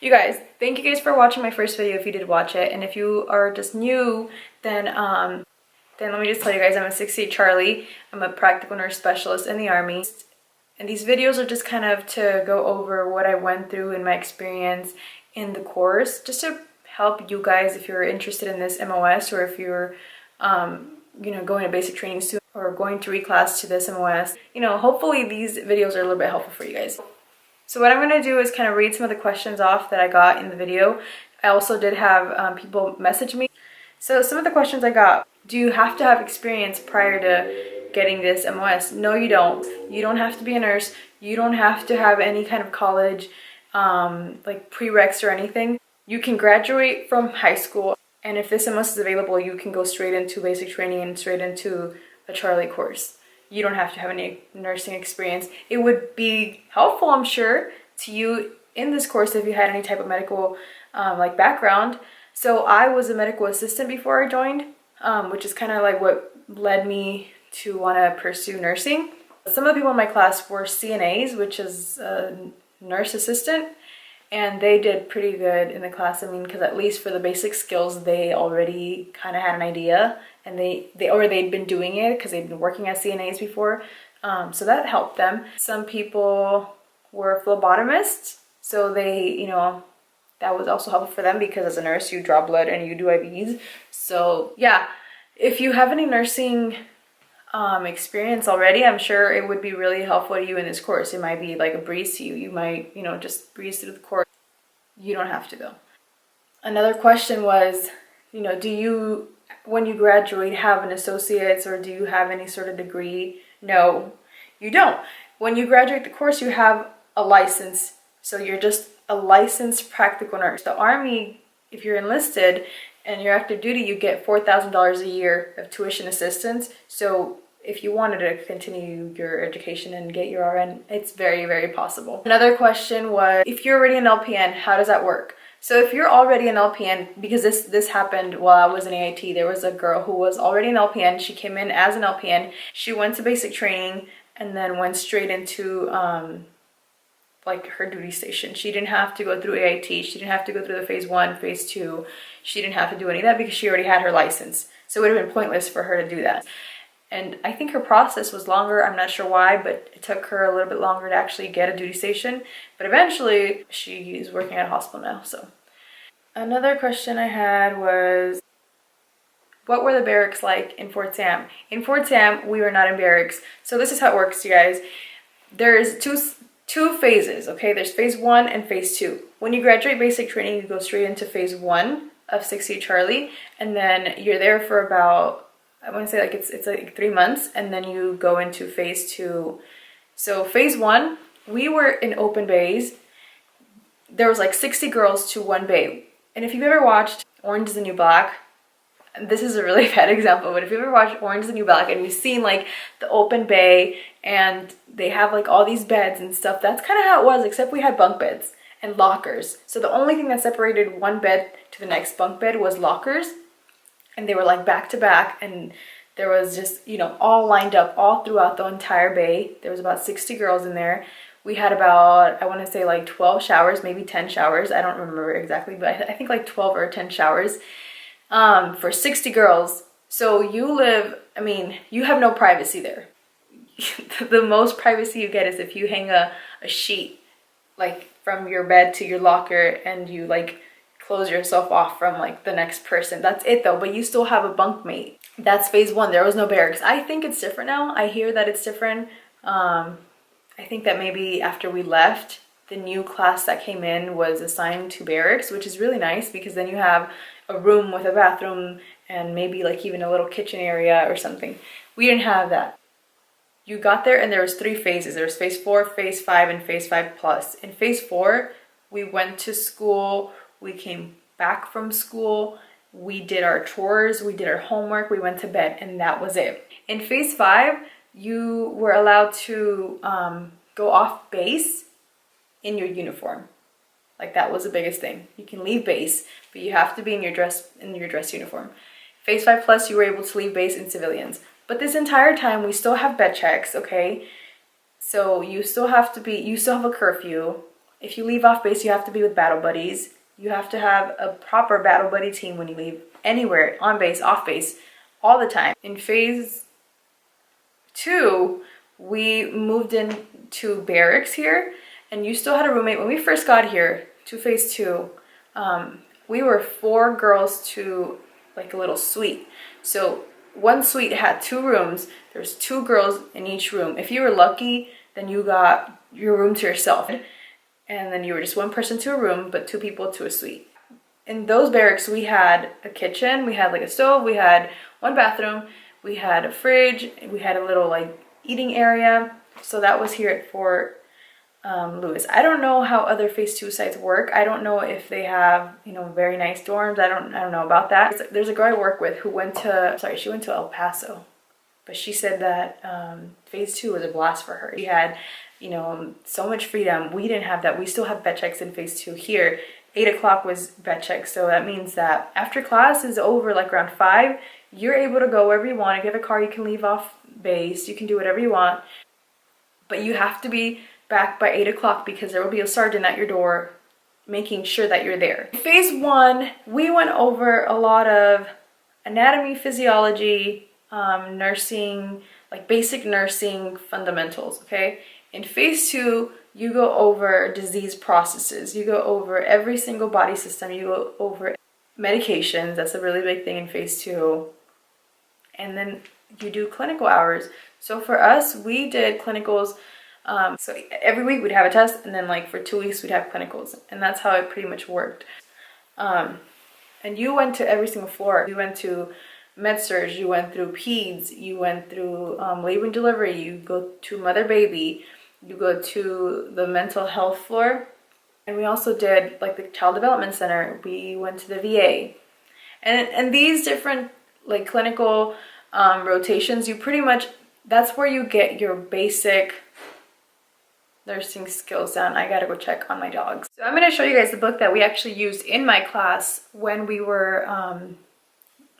You guys, thank you guys for watching my first video if you did watch it. And if you are just new, then let me just tell you guys, I'm a 68 Charlie. I'm a practical nurse specialist in the Army. And these videos are just kind of to go over what I went through in my experience in the course, just to help you guys if you're interested in this MOS, or if you're going to basic training soon or going to reclass to this MOS. Hopefully these videos are a little bit helpful for you guys. So what I'm going to do is kind of read some of the questions off that I got in the video. I also did have people message me. So some of the questions I got: do you have to have experience prior to getting this MOS? No, you don't. You don't have to be a nurse. You don't have to have any kind of college like prereqs or anything. You can graduate from high school, and if this MOS is available, you can go straight into basic training and straight into a Charlie course. You don't have to have any nursing experience. It would be helpful, I'm sure, to you in this course if you had any type of medical like background. So I was a medical assistant before I joined, which is kind of like what led me to want to pursue nursing. Some of the people in my class were CNAs, which is a nurse assistant, and they did pretty good in the class. I mean, because at least for the basic skills, they already kind of had an idea, and they'd been doing it because they'd been working as CNAs before. So that helped them. Some people were phlebotomists, so they, that was also helpful for them because as a nurse, you draw blood and you do IVs. So yeah, if you have any nursing experience already, I'm sure it would be really helpful to you in this course. It might be like a breeze to you. You might, just breeze through the course. You don't have to though. Another question was, do you, when you graduate, have an associate's, or do you have any sort of degree? No, you don't. When you graduate the course, you have a license. So you're just a licensed practical nurse. The Army, if you're enlisted and you're active duty, you get $4,000 a year of tuition assistance. So if you wanted to continue your education and get your RN, it's very, very possible. Another question was, if you're already an LPN, how does that work? So if you're already an LPN, because this happened while I was in AIT, there was a girl who was already an LPN. She came in as an LPN. She went to basic training and then went straight into like her duty station. She didn't have to go through AIT. She didn't have to go through the phase 1, phase 2. She didn't have to do any of that because she already had her license. So it would have been pointless for her to do that. And I think her process was longer. I'm not sure why, but it took her a little bit longer to actually get a duty station. But eventually she is working at a hospital now. So another question I had was, what were the barracks like in Fort Sam? In Fort Sam, we were not in barracks. So this is how it works, you guys. There's two phases, okay? There's phase 1 and phase 2. When you graduate basic training, you go straight into phase 1 of 68 Charlie, and then you're there for about, I want to say it's like 3 months, and then you go into phase 2. So phase 1, we were in open bays. There was like 60 girls to one bay. And if you've ever watched Orange is the New Black, this is a really bad example, but if you've ever watched Orange is the New Black and you've seen like the open bay and they have like all these beds and stuff, that's kind of how it was, except we had bunk beds and lockers. So the only thing that separated one bed to the next bunk bed was lockers, and they were like back to back, and there was just, all lined up all throughout the entire bay. There was about 60 girls in there. We had about, I want to say like 12 showers, maybe 10 showers. I don't remember exactly, but I think like 12 or 10 showers for 60 girls. So you have no privacy there. The most privacy you get is if you hang a sheet like from your bed to your locker and you like close yourself off from like the next person. That's it though, but you still have a bunkmate. That's phase 1. There was no barracks. I think it's different now. I hear that it's different. I think that maybe after we left, the new class that came in was assigned to barracks, which is really nice because then you have a room with a bathroom and maybe like even a little kitchen area or something. We didn't have that. You got there and there was 3 phases. There was phase 4, phase 5, and phase 5 plus. In phase 4, we went to school, we came back from school, we did our chores, we did our homework, we went to bed, and that was it. In phase 5, you were allowed to go off base in your uniform. Like that was the biggest thing. You can leave base, but you have to be in your dress uniform. Phase 5 plus, you were able to leave base in civilians. But this entire time, we still have bed checks, okay? So you still have a curfew. If you leave off base, you have to be with battle buddies. You have to have a proper battle buddy team when you leave anywhere, on base, off base, all the time. In phase 2, we moved into Barracks here, and you still had a roommate. When we first got here to phase 2, we were 4 girls to like a little suite. So one suite had 2 rooms. There's 2 girls in each room. If you were lucky, then you got your room to yourself. And then you were just 1 person to a room, but 2 people to a suite. In those barracks, we had a kitchen, we had like a stove, we had 1 bathroom, we had a fridge, we had a little like eating area. So that was here at Fort Lewis. I don't know how other phase 2 sites work. I don't know if they have, you know, very nice dorms. I don't know about that. There's a girl I work with who went to, she went to El Paso, but she said that phase 2 was a blast for her. She had, you know, so much freedom. We didn't have that. We still have vet checks in phase 2 here. 8 o'clock was vet check, so that means that after class is over, like around 5, you're able to go wherever you want. If you have a car, you can leave off base. You can do whatever you want, but you have to be back by 8 o'clock because there will be a sergeant at your door making sure that you're there. Phase 1, we went over a lot of anatomy, physiology, nursing, like basic nursing fundamentals, okay? In phase 2, you go over disease processes. You go over every single body system. You go over medications. That's a really big thing in phase 2. And then you do clinical hours. So for us, we did clinicals. So every week we'd have a test, and then like for 2 weeks we'd have clinicals. And that's how it pretty much worked. And you went to every single floor. You went to med-surg, you went through peds, you went through labor and delivery, you go to mother-baby, you go to the mental health floor, and we also did like the child development center. We went to the VA, and these different like clinical rotations, you pretty much, that's where you get your basic nursing skills down. I gotta go check on my dogs. So I'm gonna show you guys the book that we actually used in my class when we were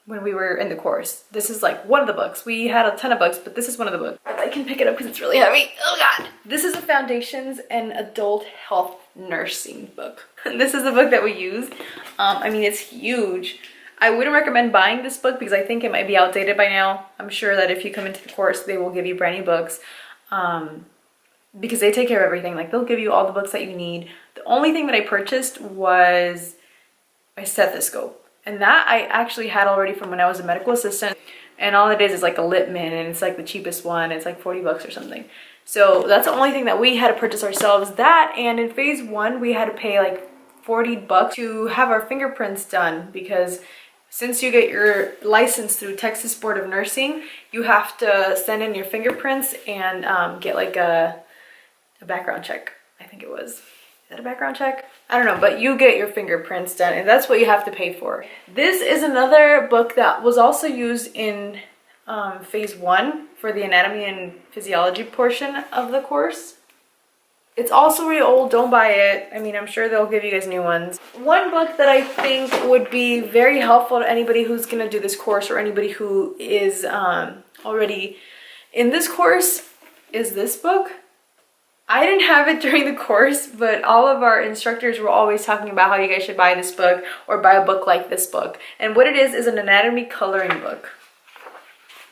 in the course. This is like one of the books. We had a ton of books, but this is one of the books. I can pick it up because it's really heavy. Oh God. This is a Foundations in Adult Health Nursing book. This is the book that we used. I mean, it's huge. I wouldn't recommend buying this book because I think it might be outdated by now. I'm sure that if you come into the course, they will give you brand new books because they take care of everything. Like they'll give you all the books that you need. The only thing that I purchased was my stethoscope. And that I actually had already from when I was a medical assistant. And all it is like a Littman, and it's like the cheapest one. It's like 40 bucks or something. So that's the only thing that we had to purchase ourselves. That, and in phase 1, we had to pay like 40 bucks to have our fingerprints done, because since you get your license through Texas Board of Nursing, you have to send in your fingerprints and get like a background check. I think it was. Is that a background check? I don't know, but you get your fingerprints done, and that's what you have to pay for. This is another book that was also used in phase 1 for the anatomy and physiology portion of the course. It's also really old, don't buy it. I mean, I'm sure they'll give you guys new ones. One book that I think would be very helpful to anybody who's gonna do this course, or anybody who is already in this course, is this book. I didn't have it during the course, but all of our instructors were always talking about how you guys should buy this book or buy a book like this book. And what it is an anatomy coloring book.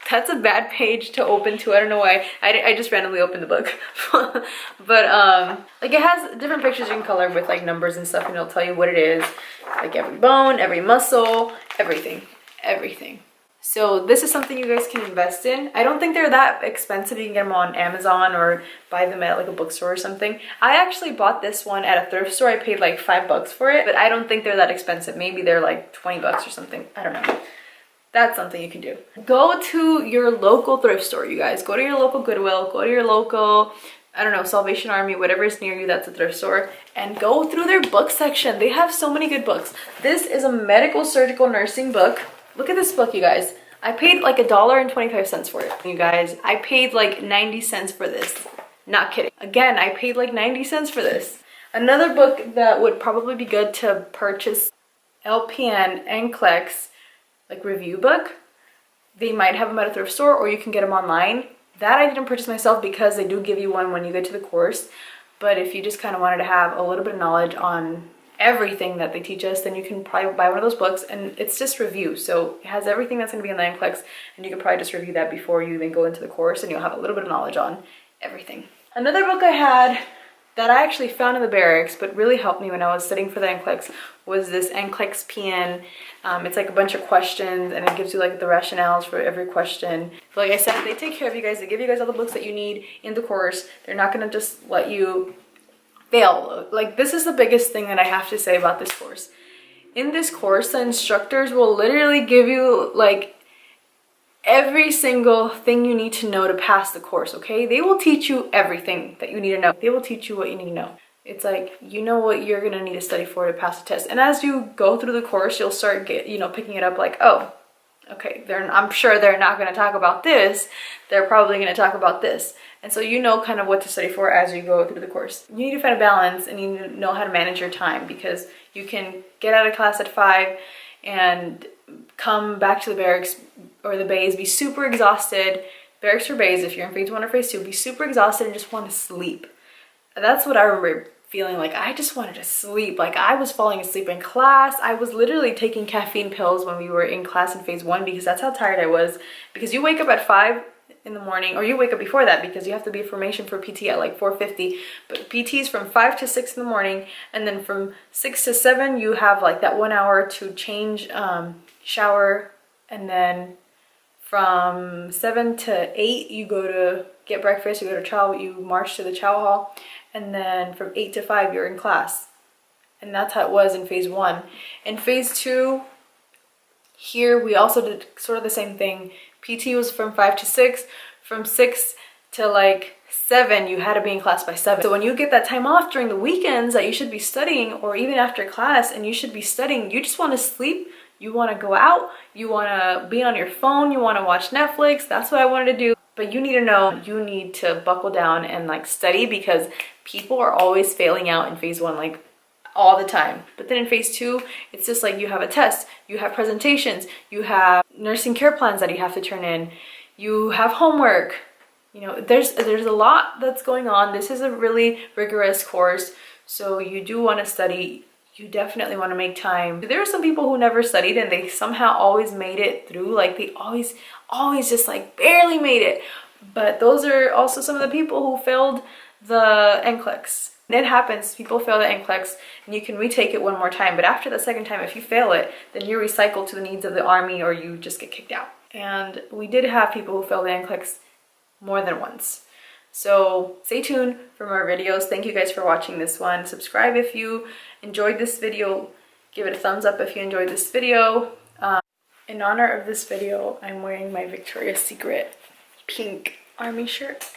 That's a bad page to open to. I don't know why. I just randomly opened the book. But like it has different pictures you can color with like numbers and stuff, and it'll tell you what it is. Like every bone, every muscle, everything. Everything. So this is something you guys can invest in. I don't think they're that expensive. You can get them on Amazon or buy them at like a bookstore or something. I actually bought this one at a thrift store. I paid like 5 bucks for it, but I don't think they're that expensive. Maybe they're like 20 bucks or something. I don't know. That's something you can do. Go to your local thrift store, you guys. Go to your local Goodwill. Go to your local, I don't know, Salvation Army, whatever is near you that's a thrift store, and go through their book section. They have so many good books. This is a medical surgical nursing book. Look at this book, you guys. I paid like $1.25 for it. You guys, I paid like 90 cents for this. Not kidding. Again, I paid like 90 cents for this. Another book that would probably be good to purchase, LPN and NCLEX, like review book. They might have them at a thrift store, or you can get them online. That I didn't purchase myself because they do give you one when you go to the course. But if you just kind of wanted to have a little bit of knowledge on everything that they teach us, then you can probably buy one of those books, and it's just review. So it has everything that's going to be in the NCLEX, and you can probably just review that before you even go into the course, and you'll have a little bit of knowledge on everything. Another book I had that I actually found in the Barracks, but really helped me when I was studying for the NCLEX, was this NCLEX PN. It's like a bunch of questions, and it gives you like the rationales for every question. But like I said, they take care of you guys. They give you guys all the books that you need in the course. They're not gonna just let you fail. Like, this is the biggest thing that I have to say about this course. In this course, the instructors will literally give you like every single thing you need to know to pass the course, okay? They will teach you everything that you need to know. They will teach you what you need to know. It's like, you know what you're gonna need to study for to pass the test. And as you go through the course, you'll start picking it up like, oh, okay, I'm sure they're not gonna talk about this. They're probably gonna talk about this. And so you know kind of what to study for as you go through the course. You need to find a balance, and you need to know how to manage your time, because you can get out of class at 5 and come back to the barracks or the bays, be super exhausted. Barracks or bays, if you're in phase 1 or phase 2, be super exhausted and just want to sleep. That's what I remember feeling like. I just wanted to sleep. Like, I was falling asleep in class. I was literally taking caffeine pills when we were in class in phase 1, because that's how tired I was. Because you wake up at 5 in the morning, or you wake up before that, because you have to be in formation for PT at like 4:50. But PT is from 5 to 6 in the morning, and then from 6 to 7 you have like that 1 hour to change, shower, and then from 7 to 8 you go to get breakfast, you go to chow, you march to the chow hall, and then from 8 to 5 you're in class. And that's how it was in phase 1. In phase 2, here we also did sort of the same thing. PT was from 5 to 6. From 6 to like 7 you had to be in class by 7. So when you get that time off during the weekends that you should be studying, or even after class and you should be studying, you just want to sleep, you want to go out, you want to be on your phone, you want to watch Netflix. That's what I wanted to do. But you need to know, you need to buckle down and like study, because people are always failing out in phase 1, like all the time. But then in phase 2, it's just like you have a test, you have presentations, you have nursing care plans that you have to turn in, you have homework. You know, there's a lot that's going on. This is a really rigorous course, so you do want to study. You definitely want to make time. There are some people who never studied and they somehow always made it through. Like, they always just like barely made it. But those are also some of the people who failed the NCLEX. It happens, people fail the NCLEX and you can retake it one more time. But after the second time, if you fail it, then you're recycled to the needs of the army, or you just get kicked out. And we did have people who failed the NCLEX more than once. So stay tuned for more videos. Thank you guys for watching this one. Subscribe if you enjoyed this video. Give it a thumbs up if you enjoyed this video. In honor of this video, I'm wearing my Victoria's Secret pink army shirt.